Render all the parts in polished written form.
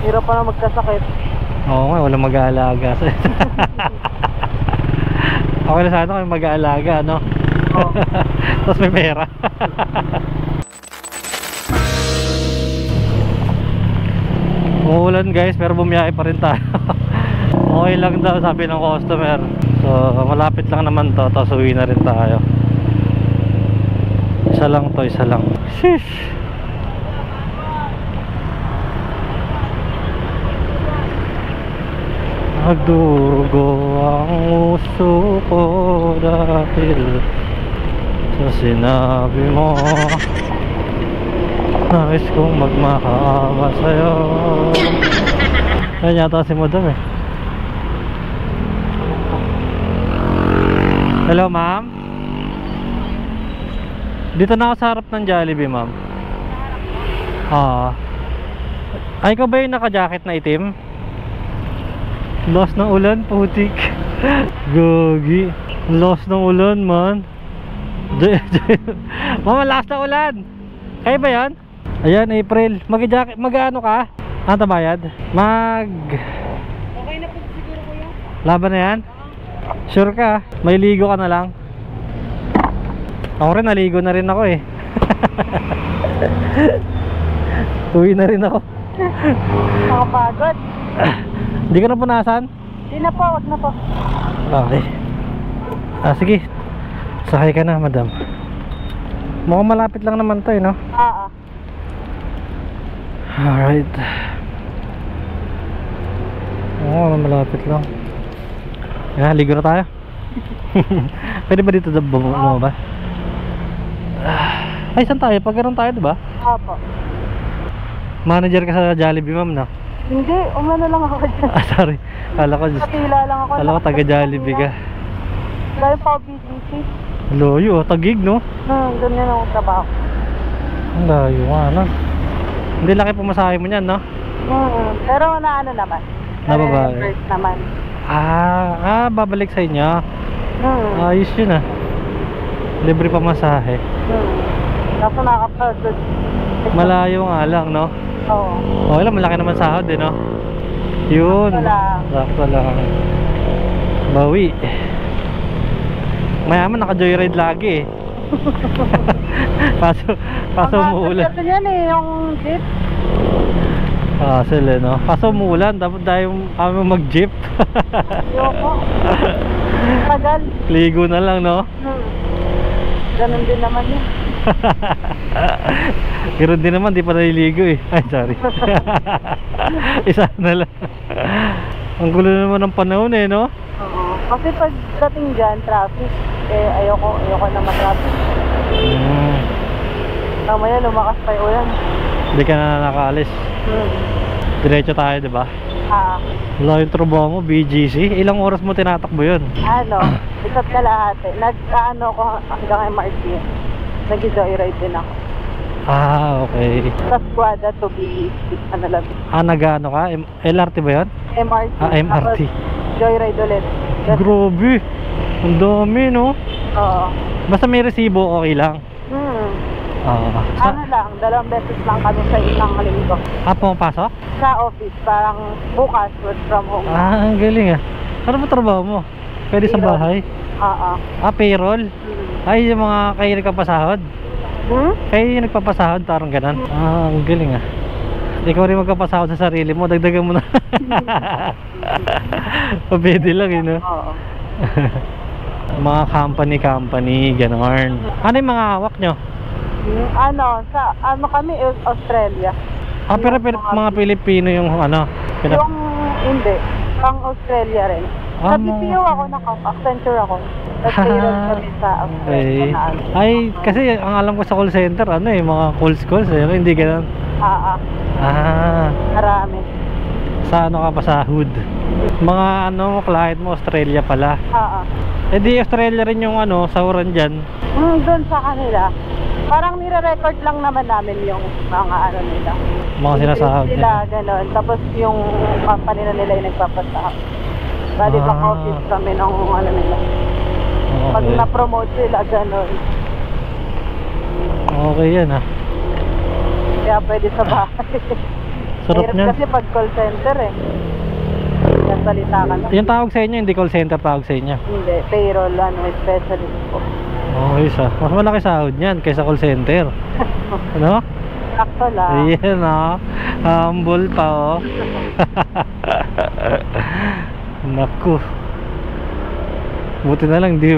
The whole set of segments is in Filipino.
Hirap pa na magkasakit. Oo nga, walang mag-aalaga. Okay na sana kung mag-aalaga, no? Oo. Tapos may pera. Umuulan guys, pero bumiyahe pa rin tayo. Okay lang daw, sabi ng customer. So malapit lang naman to, tapos uwi na rin tayo. Isa lang to, isa lang. Sheesh. Nagdurugo ang uso ko dahil sa sinabi mo. Nais kong magmakaawa sa'yo. Ayan yata si madam eh. Hello ma'am. Dito na ako sa harap ng Jollibee ma'am. Ay, ikaw ba yung naka-jacket na itim? Lost ng ulan, putik. Gogi. Lost ng ulan man. Mama, last na ulan. Kaya ba yan? Ayan, April. Mag-ano ka? Ano bayad? Okay na po siguro kuya. Laban na yan? Sure ka? May ligo ka na lang? Ako rin, naligo na rin ako eh. Uwi na rin ako. Nakapagod. Hindi ka na punasan? Hindi na po, wag na po. Okay. Sige. Sakay ka na, madam. Mukhang malapit lang naman to eh, no? Alright. Oo, malapit lang. Yan, ligo na tayo. Pwede ba dito mo ba? Ay, saan tayo? Pag ganoon tayo, diba? Opo. Manager ka sa Jollibee, ma'am, no? Hindi, umano lang ako dyan. Sorry. Kala ko Kapila lang ako. Kala ko taga Jollibee ka. Dahil pa BGC. Loyo, tagig, no? Ganyan ako trabaho. Ang layo nga, no? Hindi laki pumasahe mo niyan, no? Pero na ano naman. Nababae. First naman. Babalik sa inyo. Ayos yun ah. Libre pamasahe. Kaso nakapagod. Malayo nga lang, no? Oo. Okay lang, malaki naman sahod eh, no? Yun. Sakto lang. Bawi. Mayaman naka-joyride lagi eh. Kaso umuulan. Ang yan eh, yung jeep. Sila, no? Kaso umuulan, dapat tayo kami mag-jeep. Yoko. Tagal. Ligo na lang, no? Ganun din naman yun. Ganun din naman, di pa naliligo eh. Ay, sorry. Isa na lang. Ang gulo naman ng panahon eh, no? Oo. Kasi pagdating dyan, traffic, ayoko na matraffic. Mamaya lumakas pa yung ulan. Hindi ka na nakaalis. Diretso tayo, di ba? Wala yung trabaho mo, BGC. Ilang oras mo tinatakbo yun? Isa't kalahati. Nag-ano ko hanggang MRT. Nag-joyride din ako. Okay. Sa Squadra to BGC. Ano lang. Nag-ano ka? LRT ba yun? MRT. MRT. Joyride ulit. Grabe. Ang dami, no? Oo. Basta may resibo, okay lang. Ano lang, 2 beses lang kami sa isang linggo. Pumapasok? Sa office, parang bukas, work from home. Ang galing ah. Ano ba trabaho mo? Pwede sa bahay? Payroll? Ay, yung mga kayo nagpapasahod? Kayo yung nagpapasahod, parang ganon? Ang galing ah. Ikaw rin magpapasahod sa sarili mo, dagdagan mo na. Pwede lang yun, no? Oo. Mga company, ganon. Ano yung mga hawak nyo? Kami, Australia. Pero mga Pilipino yung ano? Yung, hindi. Pang Australia rin. Sa BPO ako, Accenture ako. Nag-payroll kami sa Australia. Ay, kasi ang alam ko sa call center, mga calls, hindi ganun. Marami. Sa ano ka pa sa hood? Mga client mo, Australia pala. Di Australia rin yung sahuran dyan. Doon sa kanila. Parang nire-record lang naman namin yung mga nila. Mga sinasahod nila. Gano'n. Tapos yung company na nila yung nagpapasahod. Bali pang office kami ng nila. Pag na-promote sila, gano'n. Okay yan ah. Kaya pwede sa bahay. Sarap Hirap niyan. kasi pag call center eh. Salita ka lang. Yung tawag sa inyo, hindi call center tawag sa inyo. Hindi, payroll, specialist po. Oh, isa. Mas malaki sahod niyan kaysa call center. Ano? Sakto lang. Ayan oh. Humble pa oh. Naku. Buti na lang hindi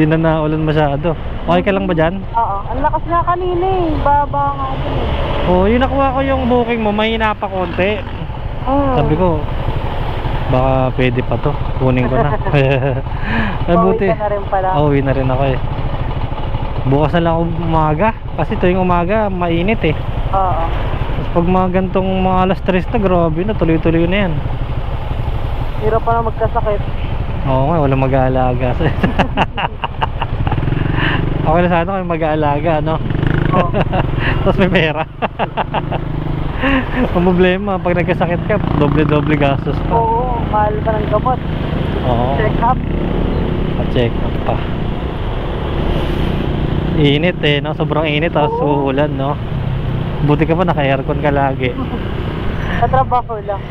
na naulan masyado. Okay ka lang ba dyan? Oo, ang lakas nga kanina eh. Baba nga dun eh. Oh, yung nakuha ko yung booking mo, mahina pa konti. Sabi ko, baka pwede pa to. Kunin ko na. Ay, buti. Pauwi ka na rin pala. Uwi na rin ako eh. Bukas na lang ako umaga. Kasi tuwing umaga, mainit eh. Oo. Tapos pag mga gantong mga alas 3 na, grabe na, tuloy-tuloy na yan. Hirap pa na magkasakit. Oo nga, walang mag-aalaga. Okay na sana kung mag-aalaga, no? Oo. Tapos may pera. Ang problema, pag nagkasakit ka, doble-doble gastos pa. Oo, mahal pa ng gamot. Oo. Check up. Pa-check up pa. Init eh, no? Sobrang init, tapos uulan, no? Buti ka pa, naka-aircon ka lagi. Sa trabaho lang.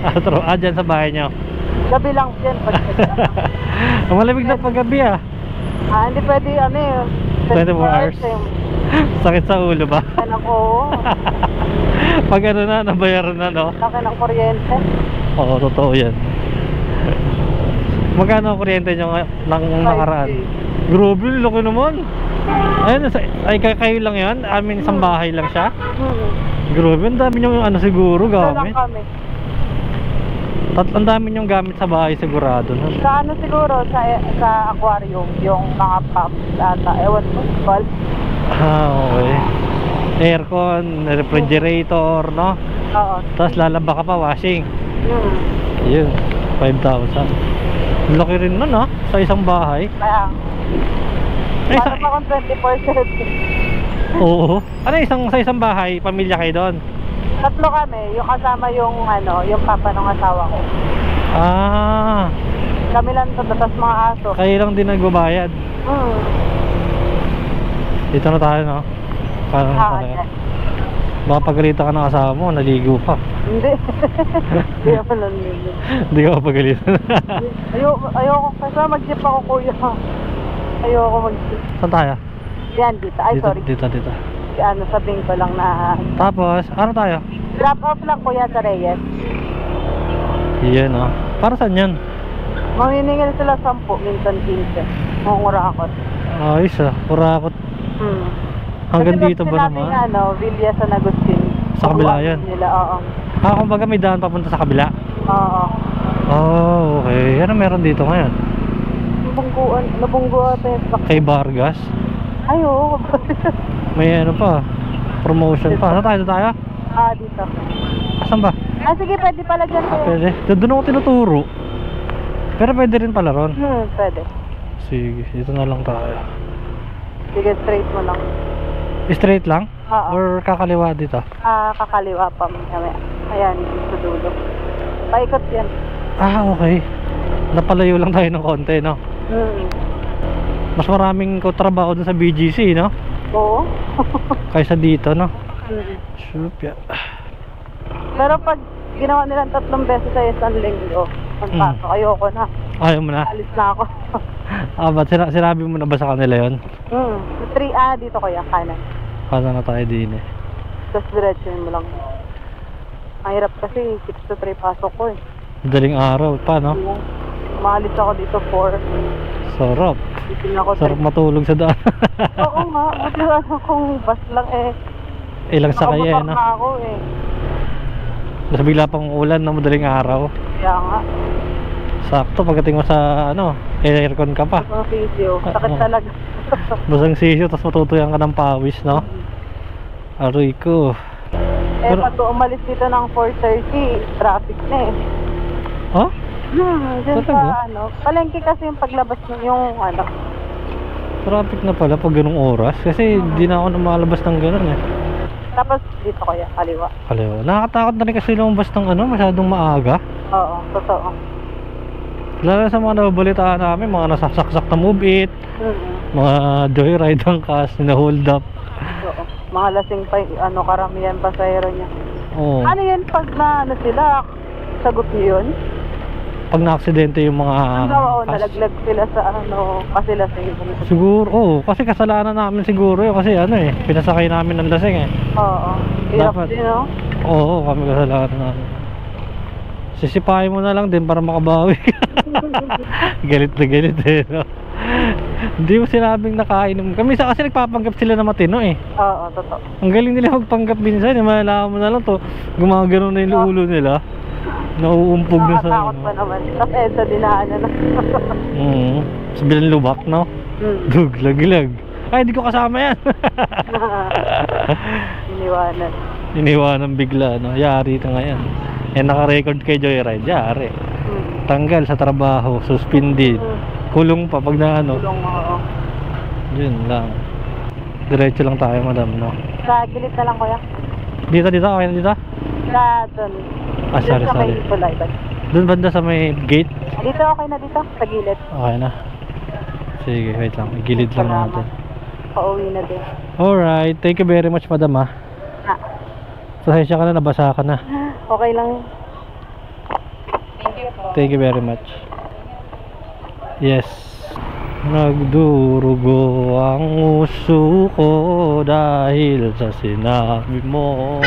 Dyan sa bahay nyo. Gabi lang yan. Ang malamig na paggabi ah. Hindi pwede 24 hours. Sakit sa ulo ba? Anak ko. Pag nabayaran na, no? Laki ng kuryente. Oo, totoo yan. Magkano ang kuryente nyo ng nakaraan? Grabe, laki naman. Ayun, kayo lang yan? Amin isang bahay lang siya? Grabe, ang dami nyo siguro gamit. Lang kami. Ang dami nyong gamit sa bahay sigurado, no? Sa siguro, sa aquarium, yung mga pumps ata, ewan mo, valve. Okay. Aircon, refrigerator, no? Oo. Tapos lalaba ka pa, washing. Yun, 5,000. Laki rin nun, no? Sa isang bahay. Kaya, paano pa kung 24/7? Oo. Ano sa isang bahay, pamilya kayo doon? Tatlo kami, yung kasama yung yung papa ng asawa ko. Ah, Kami lang to, tapos mga aso. kayo lang din nagbabayad. Dito na tayo, no? Parang Yan. baka pagalitan ka ng asawa mo, naligo ka. Hindi. Hindi ako naliligo. Hindi ka mapagalitan. Ayoko kasi mag-jeep ako, kuya. Ayoko mag-jeep. Saan tayo? Yan, dito. Ay, sorry. Dito. Sabihin ko lang na Tapos, ano tayo? drop off lang, kuya, sa Reyes. Yan, no? Para saan yan? Manginingil sila 10, minsan 15. Mungura ako. Ayos ah, Kurakot. Hanggang Kasi dito ba naman? Villa San Agustin. Sa kabila yan? Nila, oo. Kumbaga may daan papunta sa kabila? Oo. Oh, okay. Ano meron dito ngayon? Nabungguan tayo sa... Kay Vargas? Ay, oo. May ano pa, promotion pa. Saan tayo? Dito. Asan ba? Sige, pwede pala dyan kayo. Pwede. Doon ako tinuturo. Pero pwede rin pala ron. Pwede. Sige, dito na lang tayo. Sige, straight mo lang. Straight lang? Oo. Or kakaliwa dito? Kakaliwa pa mamaya. Ayan, sa dulo. Paikot yan. Okay. Napalayo lang tayo ng konti, no? Mas maraming trabaho dun sa BGC, no? Oo. Kaysa dito, no? Supya. Pero pag ginawa nilang 3 beses sa isang linggo, pagpasok, ayoko na. Ayaw mo na? Alis na ako. Ba't sinabi mo na ba sa kanila yun? 3 dito kuya, kanan. Kasa na tayo din eh. Tapos diretsuhin mo lang. Ang hirap kasi 6 to 3 pasok ko eh. Madaling araw pa, no? Maalis ako dito 4. Sarap. Itin ako Sarap matulog sa daan. Oo nga, buti ano kung bus lang eh. Ilang sakay eh, Nakamotor no? na ako eh. Tapos bigla pang ulan na madaling araw. Kaya nga. Sakto pagdating mo sa aircon ka pa. Ang video, sakit talaga. Basang sisyo, tapos matutuyan ka ng pawis, no? Aroy ko. Pag umalis dito ng 4:30, traffic na eh. Oh? Dyan Talaga? sa palengke kasi yung paglabas yung Traffic na pala pag ganung oras. Kasi di na ako lumalabas ng ganun eh. Tapos dito kaya, kaliwa. Kaliwa. Nakakatakot na rin kasi lumabas ng masyadong maaga. Oo, totoo. Lalo sa mga nababalitaan namin, mga nasasaksak na move it, mga joyride ang cast, na hold up. Oo. Mga lasing pa, karamihan pasahero niya. Oo. Ano yun pag na ano sila? Sagot niyo yun? Pag na-aksidente yung mga Oo, nalaglag sila sa ano, kasi lasing. siguro, kasi kasalanan namin siguro yun. Kasi ano eh, pinasakay namin ng lasing eh. Oo. Hirap Dapat. din, no? Oo, kami kasalanan namin. Sisipahin mo na lang din para makabawi. Galit na galit eh, no? Hindi mo sinabing nakainom. Kami kasi nagpapanggap sila na matino eh. Oo, totoo. Ang galing nila magpanggap minsan, malalaman mo na lang to, gumagano na yung ulo nila. Nauumpog na sa Nakakatakot pa naman. Tapos sa dinaanan na. Sa bilang lubak, no? Laglag. Ay, hindi ko kasama yan. Iniwanan. Iniwanan bigla, no? Yari ito ngayon. Naka-record kay Joyride, yari. Tanggal sa trabaho, suspended. Kulong pa pag na ano. Kulong, oo. Yun lang. Diretso lang tayo, madam, no? Sa gilid na lang, kuya. Dito, okay na dito? Sa doon. Sorry. Doon banda sa may gate? Dito, okay na dito. Sa gilid. Okay na. Sige, wait lang. Gilid lang natin. Pauwi na din. Alright, thank you very much, madam, ha? Pasensya ka na, nabasa ka na. Okay lang. Thank you po. Thank you very much. Yes. Nagdurugo ang uso ko dahil sa sinabi mo.